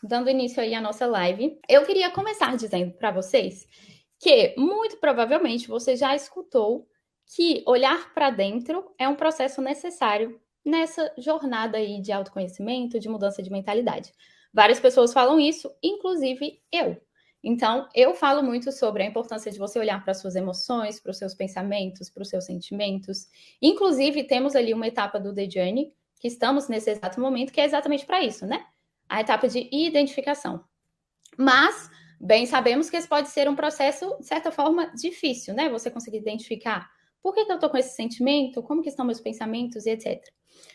dando início aí à nossa live, eu queria começar dizendo para vocês que, muito provavelmente, você já escutou que olhar para dentro é um processo necessário nessa jornada aí de autoconhecimento, de mudança de mentalidade. Várias pessoas falam isso, inclusive eu. Então, eu falo muito sobre a importância de você olhar para suas emoções, para os seus pensamentos, para os seus sentimentos. Inclusive, temos ali uma etapa do The Journey, que estamos nesse exato momento, que é exatamente para isso, né? A etapa de identificação. Mas, bem sabemos que esse pode ser um processo, de certa forma, difícil, né? Você conseguir identificar por que eu estou com esse sentimento, como que estão meus pensamentos e etc.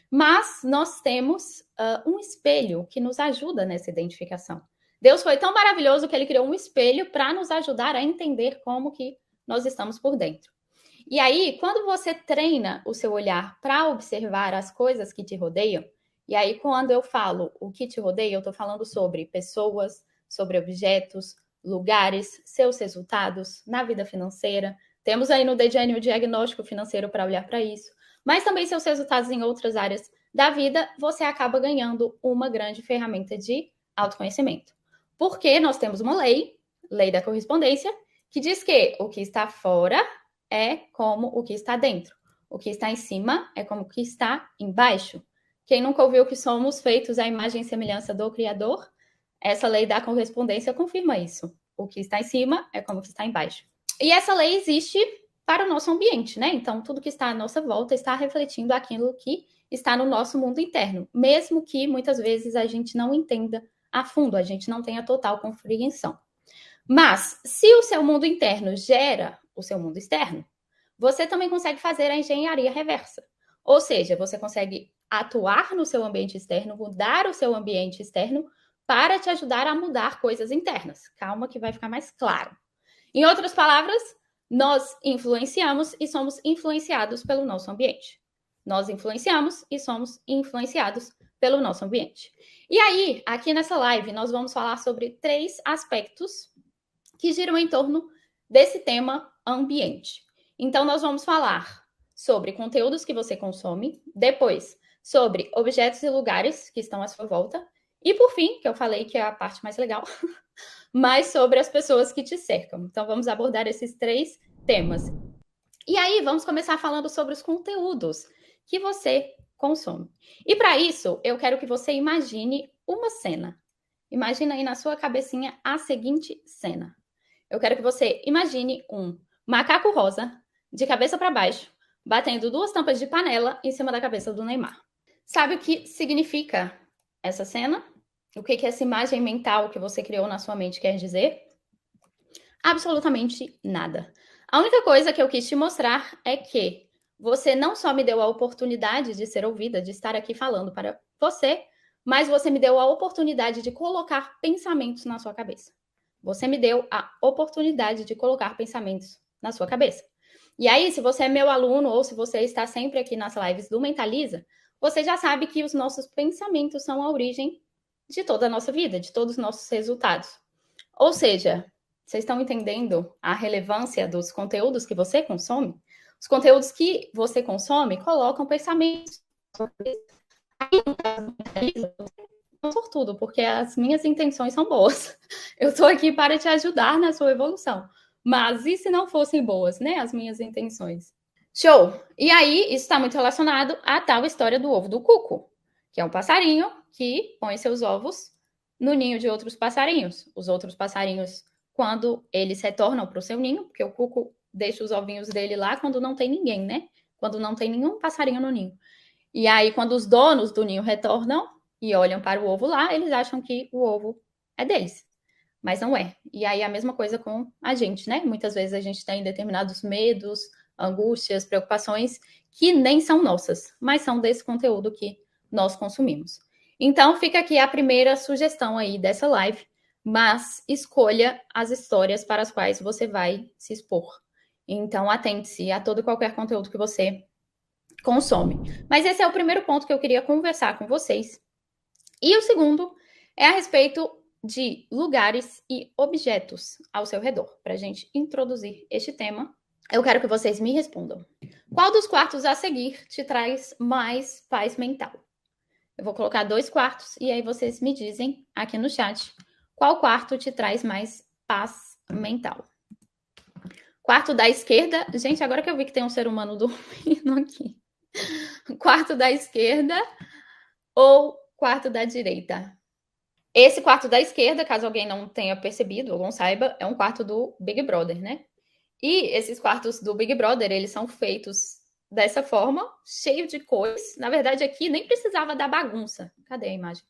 Mas nós temos um espelho que nos ajuda nessa identificação. Deus foi tão maravilhoso que ele criou um espelho para nos ajudar a entender como que nós estamos por dentro. E aí, quando você treina o seu olhar para observar as coisas que te rodeiam, e aí quando eu falo o que te rodeia, eu estou falando sobre pessoas, sobre objetos, lugares, seus resultados na vida financeira. Temos aí no DGN o diagnóstico financeiro para olhar para isso, mas também seus resultados em outras áreas da vida, você acaba ganhando uma grande ferramenta de autoconhecimento. Porque nós temos uma lei, lei da correspondência, que diz que o que está fora é como o que está dentro. O que está em cima é como o que está embaixo. Quem nunca ouviu que somos feitos à imagem e semelhança do Criador? Essa lei da correspondência confirma isso. O que está em cima é como o que está embaixo. E essa lei existe para o nosso ambiente, né? Então, tudo que está à nossa volta está refletindo aquilo que está no nosso mundo interno, mesmo que muitas vezes a gente não entenda a fundo, a gente não tenha total compreensão. Mas, se o seu mundo interno gera o seu mundo externo, você também consegue fazer a engenharia reversa. Ou seja, você consegue atuar no seu ambiente externo, mudar o seu ambiente externo para te ajudar a mudar coisas internas. Calma que vai ficar mais claro. Em outras palavras, nós influenciamos e somos influenciados pelo nosso ambiente. Nós influenciamos e somos influenciados pelo nosso ambiente. E aí, aqui nessa live, nós vamos falar sobre 3 aspectos que giram em torno desse tema ambiente. Então, nós vamos falar sobre conteúdos que você consome, depois sobre objetos e lugares que estão à sua volta, e por fim, que eu falei que é a parte mais legal, mais sobre as pessoas que te cercam. Então, vamos abordar esses 3 temas. E aí, vamos começar falando sobre os conteúdos que você consome. E para isso, eu quero que você imagine uma cena. Imagina aí na sua cabecinha a seguinte cena. Eu quero que você imagine um macaco rosa, de cabeça para baixo, batendo 2 tampas de panela em cima da cabeça do Neymar. Sabe o que significa essa cena? O que essa imagem mental que você criou na sua mente quer dizer? Absolutamente nada. A única coisa que eu quis te mostrar é que você não só me deu a oportunidade de ser ouvida, de estar aqui falando para você, mas você me deu a oportunidade de colocar pensamentos na sua cabeça. Você me deu a oportunidade de colocar pensamentos na sua cabeça. E aí, se você é meu aluno ou se você está sempre aqui nas lives do Mentaliza, você já sabe que os nossos pensamentos são a origem de toda a nossa vida, de todos os nossos resultados. Ou seja, vocês estão entendendo a relevância dos conteúdos que você consome? Os conteúdos que você consome colocam pensamentos na sua cabeça. Aí, no caso do Mentaliza, por tudo, porque as minhas intenções são boas. Eu estou aqui para te ajudar na sua evolução. Mas e se não fossem boas, né? As minhas intenções. Show! E aí, isso está muito relacionado à tal história do ovo do cuco, que é um passarinho que põe seus ovos no ninho de outros passarinhos. Os outros passarinhos, quando eles retornam para o seu ninho, porque o cuco deixa os ovinhos dele lá quando não tem ninguém, né? Quando não tem nenhum passarinho no ninho. E aí, quando os donos do ninho retornam e olham para o ovo lá, eles acham que o ovo é deles. Mas não é. E aí, a mesma coisa com a gente, né? Muitas vezes a gente tem determinados medos, angústias, preocupações que nem são nossas, mas são desse conteúdo que nós consumimos. Então, fica aqui a primeira sugestão aí dessa live, mas escolha as histórias para as quais você vai se expor. Então, atente-se a todo e qualquer conteúdo que você consome. Mas esse é o primeiro ponto que eu queria conversar com vocês. E o segundo é a respeito de lugares e objetos ao seu redor. Para a gente introduzir este tema, eu quero que vocês me respondam. Qual dos quartos a seguir te traz mais paz mental? Eu vou colocar 2 quartos e aí vocês me dizem aqui no chat qual quarto te traz mais paz mental. Quarto da esquerda. Gente, agora que eu vi que tem um ser humano dormindo aqui. Quarto da esquerda ou quarto da direita? Esse quarto da esquerda, caso alguém não tenha percebido ou não saiba, é um quarto do Big Brother, né? E esses quartos do Big Brother, eles são feitos dessa forma, cheio de cores. Na verdade, aqui nem precisava da bagunça. Cadê a imagem?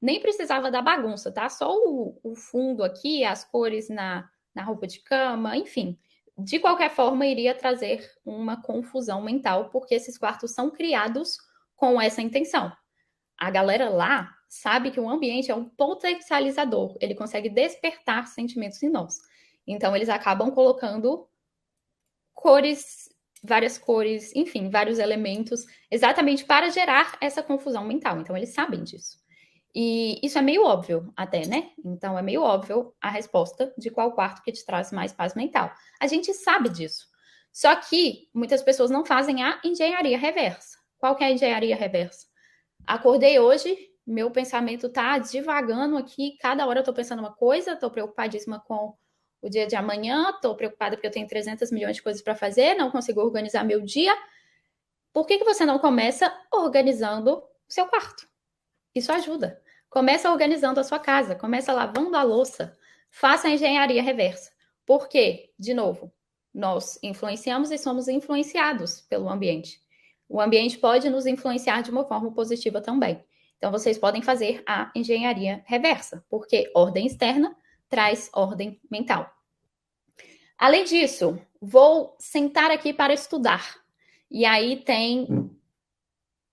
Nem precisava da bagunça, tá? Só o fundo aqui, as cores na roupa de cama, enfim. De qualquer forma, iria trazer uma confusão mental, porque esses quartos são criados com essa intenção. A galera lá sabe que o ambiente é um potencializador, ele consegue despertar sentimentos em nós. Então, eles acabam colocando cores, várias cores, enfim, vários elementos, exatamente para gerar essa confusão mental. Então, eles sabem disso. E isso é meio óbvio até, né? Então, é meio óbvio a resposta de qual quarto que te traz mais paz mental. A gente sabe disso. Só que muitas pessoas não fazem a engenharia reversa. Qual que é a engenharia reversa? Acordei hoje, meu pensamento tá divagando aqui, cada hora eu tô pensando uma coisa, tô preocupadíssima com o dia de amanhã, tô preocupada porque eu tenho 300 milhões de coisas para fazer, não consigo organizar meu dia. Por que você não começa organizando o seu quarto? Isso ajuda. Começa organizando a sua casa, começa lavando a louça, faça a engenharia reversa. Por quê? De novo, nós influenciamos e somos influenciados pelo ambiente. O ambiente pode nos influenciar de uma forma positiva também. Então, vocês podem fazer a engenharia reversa, porque ordem externa traz ordem mental. Além disso, vou sentar aqui para estudar. E aí tem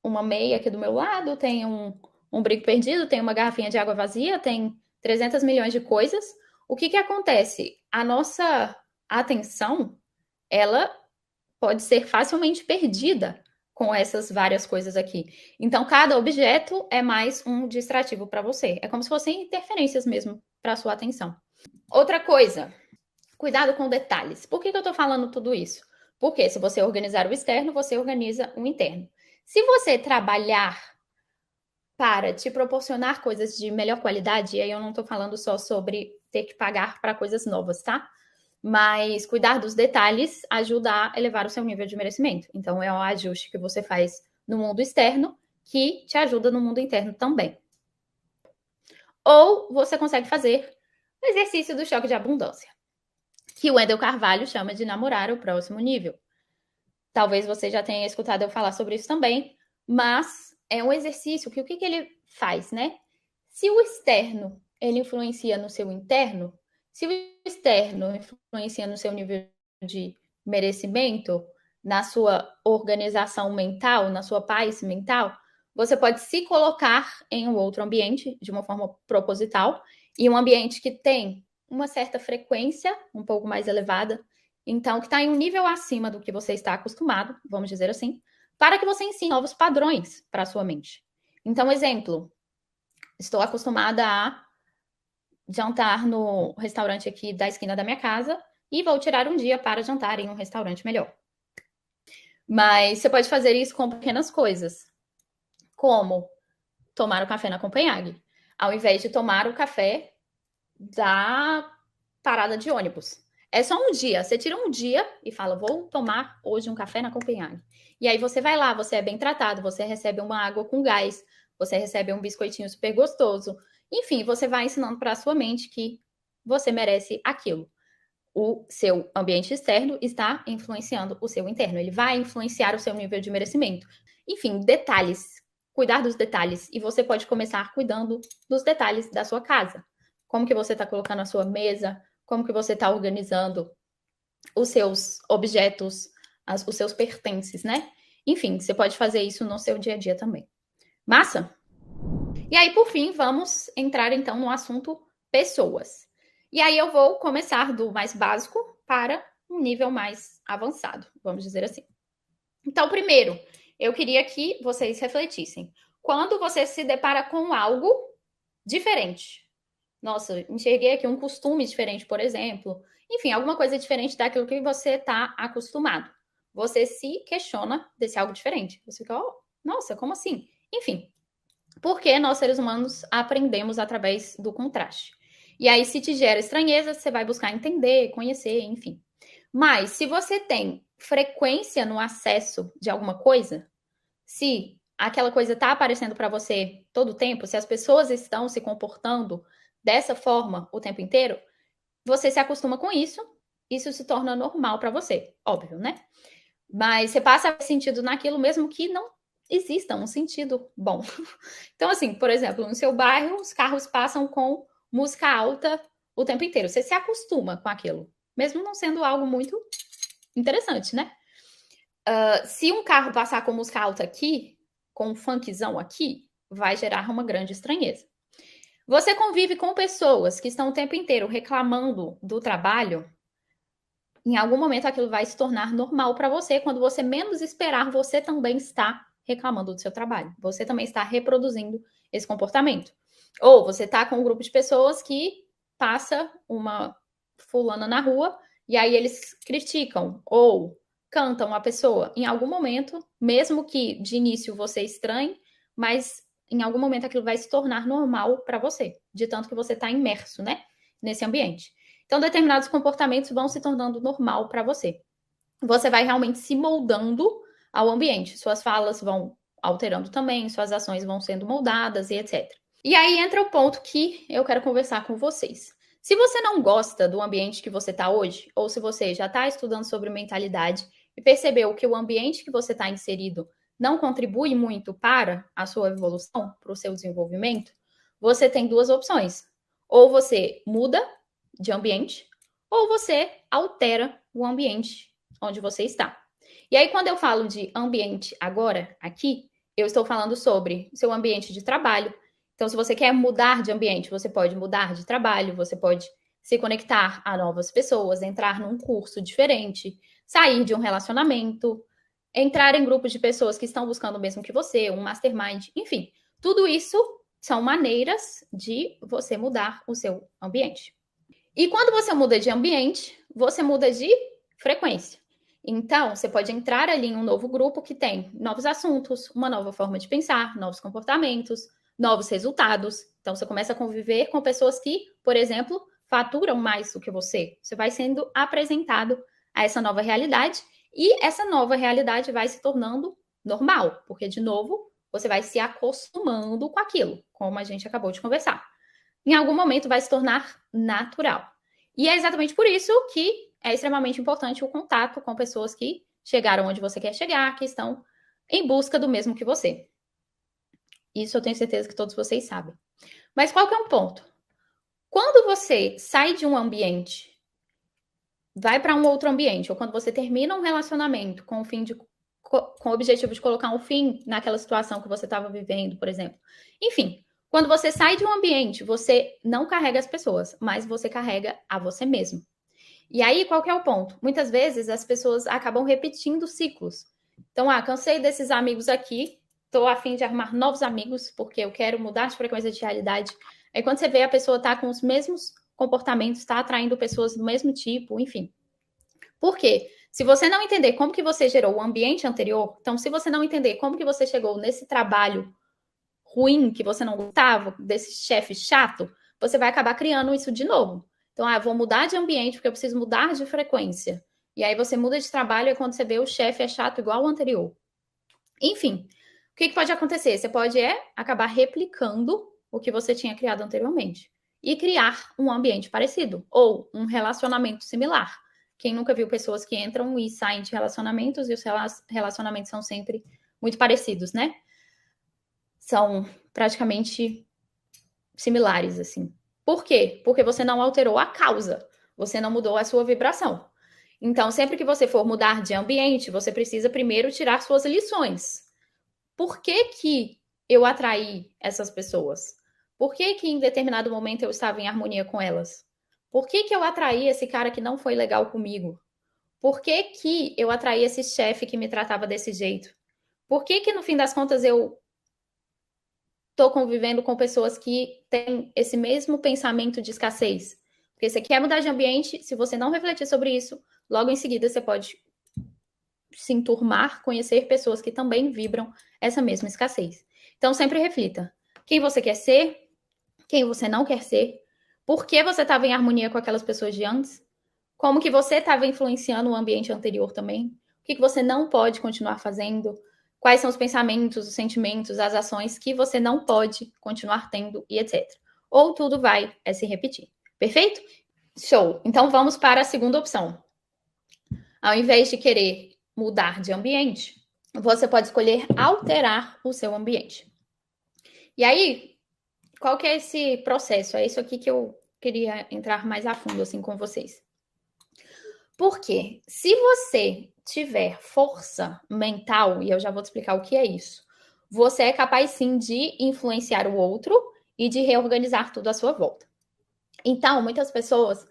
uma meia aqui do meu lado, tem um brinco perdido, tem uma garrafinha de água vazia, tem 300 milhões de coisas. O que acontece? A nossa atenção, ela pode ser facilmente perdida com essas várias coisas aqui. Então, cada objeto é mais um distrativo para você. É como se fossem interferências mesmo para sua atenção. Outra coisa, cuidado com detalhes. Por que eu estou falando tudo isso? Porque se você organizar o externo, você organiza o interno. Se você trabalhar para te proporcionar coisas de melhor qualidade, e aí eu não estou falando só sobre ter que pagar para coisas novas, tá? Mas cuidar dos detalhes ajuda a elevar o seu nível de merecimento. Então, é o ajuste que você faz no mundo externo que te ajuda no mundo interno também. Ou você consegue fazer o exercício do choque de abundância, que o Wendel Carvalho chama de namorar o próximo nível. Talvez você já tenha escutado eu falar sobre isso também, mas é um exercício que o que ele faz, né? Se o externo ele influencia no seu interno, se o externo influencia no seu nível de merecimento, na sua organização mental, na sua paz mental, você pode se colocar em um outro ambiente de uma forma proposital e um ambiente que tem uma certa frequência um pouco mais elevada, então que está em um nível acima do que você está acostumado, vamos dizer assim, para que você ensine novos padrões para a sua mente. Então, exemplo, estou acostumada a jantar no restaurante aqui da esquina da minha casa e vou tirar um dia para jantar em um restaurante melhor. Mas você pode fazer isso com pequenas coisas, como tomar o café na Copenhague, ao invés de tomar o café da parada de ônibus. É só um dia, você tira um dia e fala, vou tomar hoje um café na Copenhague. E aí você vai lá, você é bem tratado, você recebe uma água com gás, você recebe um biscoitinho super gostoso. Enfim, você vai ensinando para a sua mente que você merece aquilo. O seu ambiente externo está influenciando o seu interno. Ele vai influenciar o seu nível de merecimento. Enfim, detalhes. Cuidar dos detalhes. E você pode começar cuidando dos detalhes da sua casa. Como que você está colocando a sua mesa, como que você está organizando os seus objetos, os seus pertences, né? Enfim, você pode fazer isso no seu dia a dia também. Massa? E aí, por fim, vamos entrar então no assunto pessoas. E aí eu vou começar do mais básico para um nível mais avançado, vamos dizer assim. Então, primeiro, eu queria que vocês refletissem. Quando você se depara com algo diferente, nossa, enxerguei aqui um costume diferente, por exemplo. Enfim, alguma coisa diferente daquilo que você está acostumado. Você se questiona desse algo diferente. Você fica, oh, nossa, como assim? Enfim, Porque nós, seres humanos, aprendemos através do contraste. E aí, se te gera estranheza, você vai buscar entender, conhecer, enfim. Mas, se você tem frequência no acesso de alguma coisa, se aquela coisa está aparecendo para você todo o tempo, se as pessoas estão se comportando dessa forma o tempo inteiro, você se acostuma com isso se torna normal para você, óbvio, né? Mas você passa a ter sentido naquilo mesmo que não exista um sentido bom. Então, assim, por exemplo, no seu bairro, os carros passam com música alta o tempo inteiro. Você se acostuma com aquilo, mesmo não sendo algo muito interessante, né? Se um carro passar com música alta aqui, com um funkzão aqui, vai gerar uma grande estranheza. Você convive com pessoas que estão o tempo inteiro reclamando do trabalho, em algum momento aquilo vai se tornar normal para você. Quando você menos esperar, você também está reclamando do seu trabalho. Você também está reproduzindo esse comportamento. Ou você está com um grupo de pessoas que passa uma fulana na rua e aí eles criticam ou cantam a pessoa. Em algum momento, mesmo que de início você estranhe, mas em algum momento aquilo vai se tornar normal para você, de tanto que você está imerso, né, nesse ambiente. Então, determinados comportamentos vão se tornando normal para você. Você vai realmente se moldando ao ambiente. Suas falas vão alterando também, suas ações vão sendo moldadas e etc. E aí entra o ponto que eu quero conversar com vocês. Se você não gosta do ambiente que você está hoje, ou se você já está estudando sobre mentalidade e percebeu que o ambiente que você está inserido não contribui muito para a sua evolução, para o seu desenvolvimento, você tem duas opções. Ou você muda de ambiente, ou você altera o ambiente onde você está. E aí, quando eu falo de ambiente agora, aqui, eu estou falando sobre seu ambiente de trabalho. Então, se você quer mudar de ambiente, você pode mudar de trabalho, você pode se conectar a novas pessoas, entrar num curso diferente, sair de um relacionamento, entrar em grupos de pessoas que estão buscando o mesmo que você, um mastermind, enfim. Tudo isso são maneiras de você mudar o seu ambiente. E quando você muda de ambiente, você muda de frequência. Então, você pode entrar ali em um novo grupo que tem novos assuntos, uma nova forma de pensar, novos comportamentos, novos resultados. Então, você começa a conviver com pessoas que, por exemplo, faturam mais do que você. Você vai sendo apresentado a essa nova realidade e essa nova realidade vai se tornando normal, porque, de novo, você vai se acostumando com aquilo, como a gente acabou de conversar. Em algum momento vai se tornar natural. E é exatamente por isso que é extremamente importante o contato com pessoas que chegaram onde você quer chegar, que estão em busca do mesmo que você. Isso eu tenho certeza que todos vocês sabem. Mas qual que é o ponto? Quando você sai de um ambiente, vai para um outro ambiente, ou quando você termina um relacionamento com o objetivo de colocar um fim naquela situação que você estava vivendo, por exemplo. Enfim, quando você sai de um ambiente, você não carrega as pessoas, mas você carrega a você mesmo. E aí, qual que é o ponto? Muitas vezes as pessoas acabam repetindo ciclos. Então, cansei desses amigos aqui, estou a fim de arrumar novos amigos, porque eu quero mudar de frequência de realidade. Aí, quando você vê a pessoa está com os mesmos comportamentos, está atraindo pessoas do mesmo tipo, enfim. Por quê? Se você não entender como que você gerou o ambiente anterior, então, se você não entender como que você chegou nesse trabalho ruim, que você não gostava, desse chefe chato, você vai acabar criando isso de novo. Então, eu vou mudar de ambiente porque eu preciso mudar de frequência. E aí você muda de trabalho e quando você vê o chefe é chato igual o anterior. Enfim, o que pode acontecer? Você pode acabar replicando o que você tinha criado anteriormente e criar um ambiente parecido ou um relacionamento similar. Quem nunca viu pessoas que entram e saem de relacionamentos e os relacionamentos são sempre muito parecidos, né? São praticamente similares, assim. Por quê? Porque você não alterou a causa, você não mudou a sua vibração. Então, sempre que você for mudar de ambiente, você precisa primeiro tirar suas lições. Por que que eu atraí essas pessoas? Por que que em determinado momento eu estava em harmonia com elas? Por que que eu atraí esse cara que não foi legal comigo? Por que que eu atraí esse chefe que me tratava desse jeito? Por que que no fim das contas eu estou convivendo com pessoas que têm esse mesmo pensamento de escassez? Porque você quer mudar de ambiente, se você não refletir sobre isso, logo em seguida você pode se enturmar, conhecer pessoas que também vibram essa mesma escassez. Então, sempre reflita. quem você quer ser, quem você não quer ser, por que você estava em harmonia com aquelas pessoas de antes, como que você estava influenciando o ambiente anterior também, o que você não pode continuar fazendo, quais são os pensamentos, os sentimentos, as ações que você não pode continuar tendo e etc. Ou tudo vai se repetir. Perfeito? Show! Então vamos para a segunda opção. Ao invés de querer mudar de ambiente, você pode escolher alterar o seu ambiente. E aí, qual que é esse processo? É isso aqui que eu queria entrar mais a fundo assim com vocês. Porque se você tiver força mental, e eu já vou te explicar o que é isso, você é capaz sim de influenciar o outro e de reorganizar tudo à sua volta. Então, muitas pessoas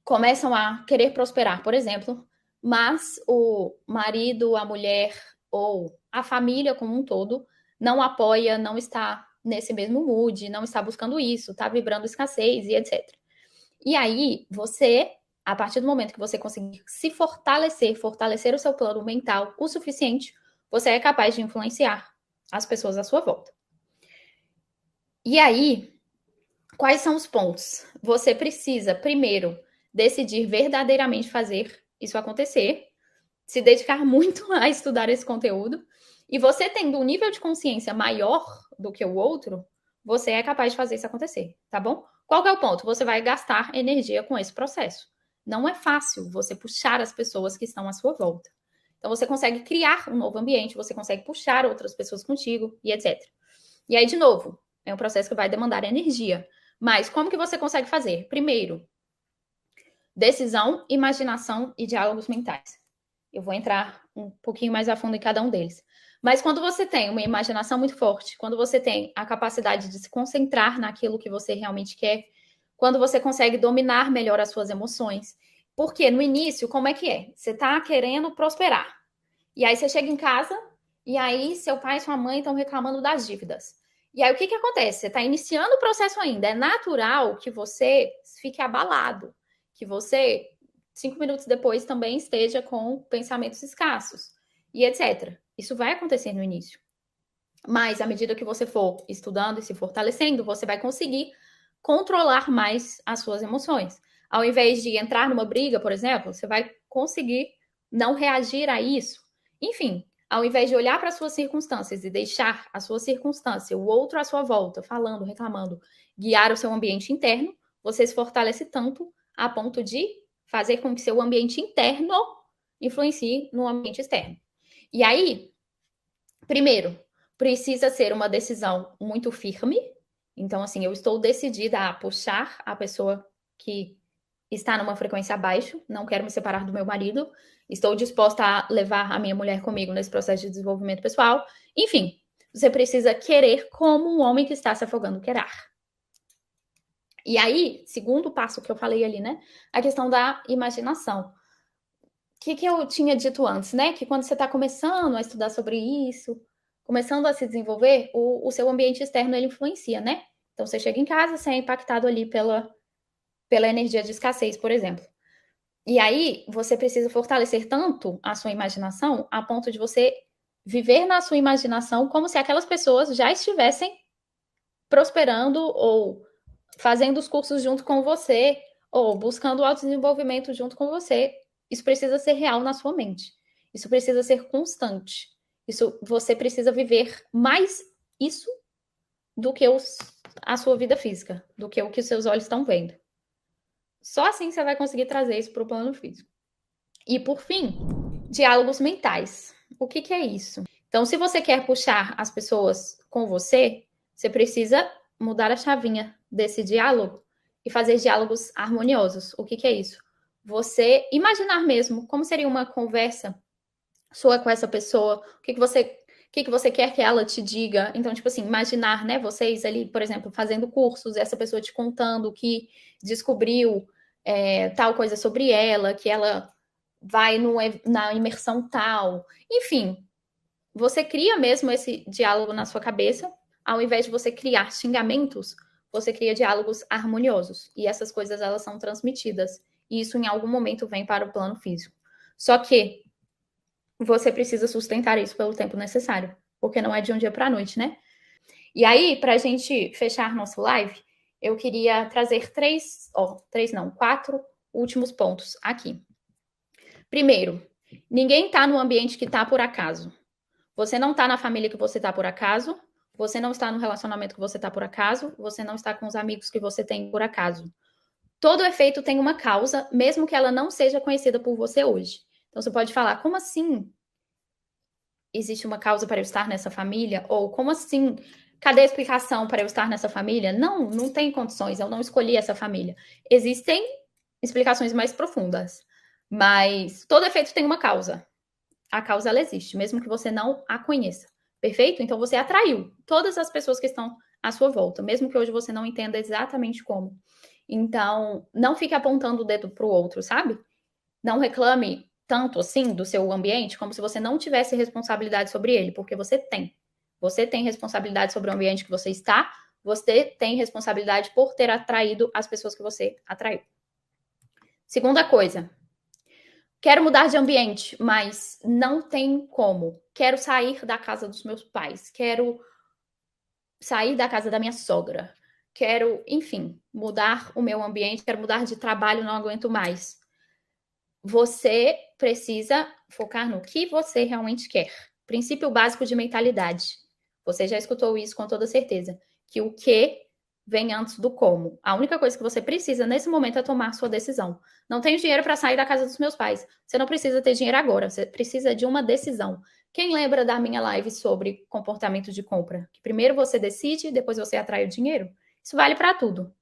começam a querer prosperar, por exemplo, mas o marido, a mulher ou a família como um todo não apoia, não está nesse mesmo mood, não está buscando isso, está vibrando escassez e etc. E aí, você, a partir do momento que você conseguir se fortalecer, fortalecer o seu plano mental o suficiente, você é capaz de influenciar as pessoas à sua volta. E aí, quais são os pontos? Você precisa, primeiro, decidir verdadeiramente fazer isso acontecer, se dedicar muito a estudar esse conteúdo, e você tendo um nível de consciência maior do que o outro, você é capaz de fazer isso acontecer, tá bom? Qual que é o ponto? Você vai gastar energia com esse processo. Não é fácil você puxar as pessoas que estão à sua volta. Então você consegue criar um novo ambiente, você consegue puxar outras pessoas contigo e etc. E aí, de novo, é um processo que vai demandar energia. Mas como que você consegue fazer? Primeiro, decisão, imaginação e diálogos mentais. Eu vou entrar um pouquinho mais a fundo em cada um deles. Mas quando você tem uma imaginação muito forte, quando você tem a capacidade de se concentrar naquilo que você realmente quer, quando você consegue dominar melhor as suas emoções. Porque no início, como é que é? Você está querendo prosperar. E aí você chega em casa e aí seu pai e sua mãe estão reclamando das dívidas. E aí o que, que acontece? Você está iniciando o processo ainda. É natural que você fique abalado, que você 5 minutos depois também esteja com pensamentos escassos e etc. Isso vai acontecer no início. Mas à medida que você for estudando e se fortalecendo, você vai conseguir controlar mais as suas emoções. Ao invés de entrar numa briga, por exemplo, você vai conseguir não reagir a isso. Enfim, ao invés de olhar para as suas circunstâncias e deixar a sua circunstância, o outro à sua volta, falando, reclamando, guiar o seu ambiente interno, você se fortalece tanto a ponto de fazer com que seu ambiente interno influencie no ambiente externo. E aí, primeiro, precisa ser uma decisão muito firme. Então, assim, eu estou decidida a puxar a pessoa que está numa frequência abaixo, não quero me separar do meu marido, estou disposta a levar a minha mulher comigo nesse processo de desenvolvimento pessoal. Enfim, você precisa querer como um homem que está se afogando querer. E aí, segundo passo que eu falei ali, né? A questão da imaginação. O que eu tinha dito antes, né? Que quando você está começando a estudar sobre isso, começando a se desenvolver, o seu ambiente externo ele influencia, né? Então você chega em casa, você é impactado ali pela energia de escassez, por exemplo. E aí você precisa fortalecer tanto a sua imaginação a ponto de você viver na sua imaginação como se aquelas pessoas já estivessem prosperando ou fazendo os cursos junto com você ou buscando o autodesenvolvimento junto com você. Isso precisa ser real na sua mente. Isso precisa ser constante. Isso você precisa viver mais isso do que a sua vida física, do que o que os seus olhos estão vendo. Só assim você vai conseguir trazer isso para o plano físico. E por fim, diálogos mentais. O que é isso? Então, se você quer puxar as pessoas com você, você precisa mudar a chavinha desse diálogo e fazer diálogos harmoniosos. O que é isso? Você imaginar mesmo como seria uma conversa sua com essa pessoa, o que você quer que ela te diga. Então, tipo assim, imaginar, né, vocês ali, por exemplo, fazendo cursos, essa pessoa te contando que descobriu tal coisa sobre ela, que ela vai na imersão tal. Enfim, você cria mesmo esse diálogo na sua cabeça, ao invés de você criar xingamentos, você cria diálogos harmoniosos. E essas coisas, elas são transmitidas. E isso, em algum momento, vem para o plano físico. Só que você precisa sustentar isso pelo tempo necessário, porque não é de um dia para a noite, né? E aí, para a gente fechar nosso live, eu queria trazer quatro últimos pontos aqui. Primeiro, ninguém está no ambiente que está por acaso. Você não está na família que você está por acaso, você não está no relacionamento que você está por acaso, você não está com os amigos que você tem por acaso. Todo efeito tem uma causa, mesmo que ela não seja conhecida por você hoje. Então você pode falar, como assim existe uma causa para eu estar nessa família? Ou como assim, cadê a explicação para eu estar nessa família? Não, não tem condições, eu não escolhi essa família. Existem explicações mais profundas, mas todo efeito tem uma causa. A causa, ela existe, mesmo que você não a conheça. Perfeito? Então você atraiu todas as pessoas que estão à sua volta, mesmo que hoje você não entenda exatamente como. Então, não fique apontando o dedo para o outro, sabe? Não reclame tanto assim do seu ambiente como se você não tivesse responsabilidade sobre ele, porque você tem. Você tem responsabilidade sobre o ambiente que você está, você tem responsabilidade por ter atraído as pessoas que você atraiu. Segunda coisa, quero mudar de ambiente, mas não tem como. Quero sair da casa dos meus pais, quero sair da casa da minha sogra, quero, enfim, mudar o meu ambiente, quero mudar de trabalho, não aguento mais. Você precisa focar no que você realmente quer. Princípio básico de mentalidade. Você já escutou isso com toda certeza. Que o que vem antes do como. A única coisa que você precisa nesse momento é tomar sua decisão. Não tenho dinheiro para sair da casa dos meus pais. Você não precisa ter dinheiro agora. Você precisa de uma decisão. Quem lembra da minha live sobre comportamento de compra? Que primeiro você decide, depois você atrai o dinheiro. Isso vale para tudo.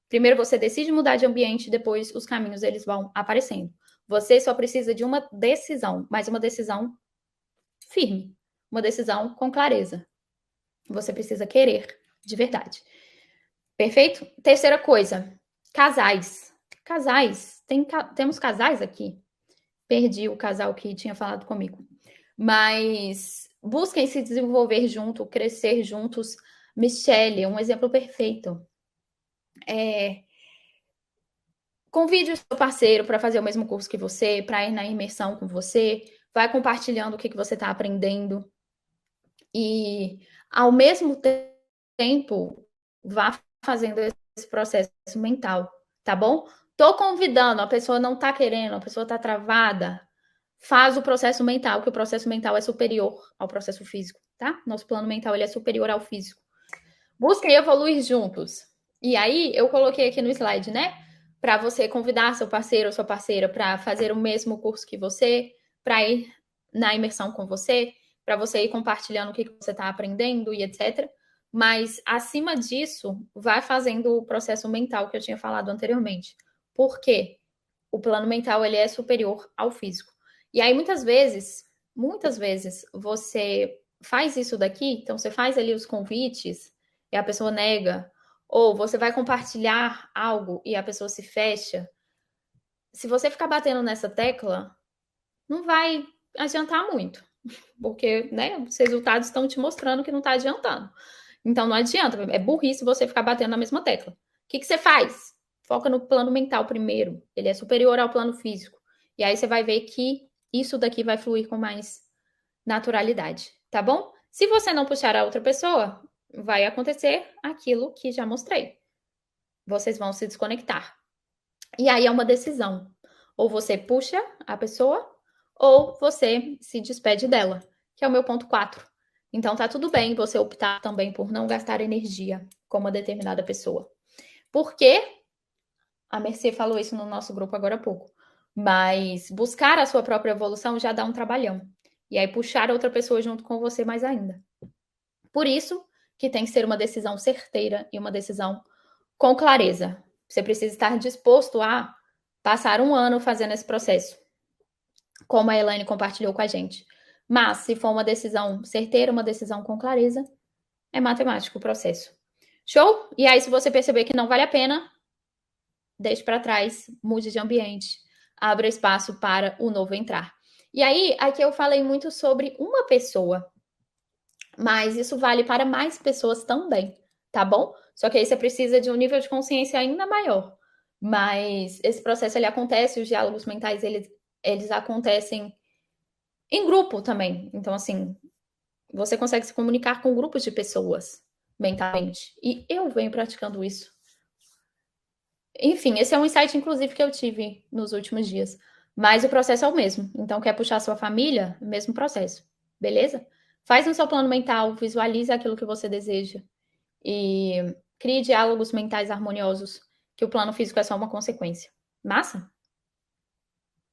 Primeiro você decide mudar de ambiente, depois os caminhos eles vão aparecendo. Você só precisa de uma decisão, mas uma decisão firme, uma decisão com clareza. Você precisa querer de verdade. Perfeito? Terceira coisa, casais. Casais. Temos casais aqui. Perdi o casal que tinha falado comigo. Mas busquem se desenvolver junto, crescer juntos. Michelle, um exemplo perfeito. Convide o seu parceiro para fazer o mesmo curso que você, para ir na imersão com você, vai compartilhando o que você está aprendendo. E, ao mesmo tempo, vá fazendo esse processo mental, tá bom? Tô convidando, a pessoa não tá querendo, a pessoa tá travada, faz o processo mental, que o processo mental é superior ao processo físico, tá? Nosso plano mental, ele é superior ao físico. Busquem evoluir juntos. E aí, eu coloquei aqui no slide, né? Para você convidar seu parceiro ou sua parceira para fazer o mesmo curso que você, para ir na imersão com você, para você ir compartilhando o que você está aprendendo e etc. Mas, acima disso, vai fazendo o processo mental que eu tinha falado anteriormente. Por quê? O plano mental, ele é superior ao físico. E aí, muitas vezes, você faz isso daqui, então você faz ali os convites e a pessoa nega, ou você vai compartilhar algo e a pessoa se fecha. Se você ficar batendo nessa tecla, não vai adiantar muito, porque, né, os resultados estão te mostrando que não está adiantando. Então não adianta, é burrice você ficar batendo na mesma tecla. O que você faz? Foca no plano mental primeiro, ele é superior ao plano físico. E aí você vai ver que isso daqui vai fluir com mais naturalidade, tá bom? Se você não puxar a outra pessoa, vai acontecer aquilo que já mostrei. Vocês vão se desconectar. E aí é uma decisão. Ou você puxa a pessoa, ou você se despede dela, que é o meu ponto 4. Então tá tudo bem você optar também por não gastar energia com uma determinada pessoa. Porque a Mercê falou isso no nosso grupo agora há pouco. Mas buscar a sua própria evolução já dá um trabalhão. E aí puxar outra pessoa junto com você mais ainda. Por isso que tem que ser uma decisão certeira e uma decisão com clareza. Você precisa estar disposto a passar um ano fazendo esse processo, como a Elaine compartilhou com a gente. Mas, se for uma decisão certeira, uma decisão com clareza, é matemático o processo. Show? E aí, se você perceber que não vale a pena, deixe para trás, mude de ambiente, abra espaço para o novo entrar. E aí, aqui eu falei muito sobre uma pessoa, mas isso vale para mais pessoas também, tá bom? Só que aí você precisa de um nível de consciência ainda maior. Mas esse processo ele acontece, os diálogos mentais eles acontecem em grupo também. Então, assim, você consegue se comunicar com grupos de pessoas. mentalmente. E eu venho praticando isso. Enfim, esse é um insight, inclusive, que eu tive nos últimos dias. Mas o processo é o mesmo. Então, quer puxar a sua família? Mesmo processo. Beleza? Faz no seu plano mental, visualize aquilo que você deseja. E crie diálogos mentais harmoniosos, que o plano físico é só uma consequência. Massa?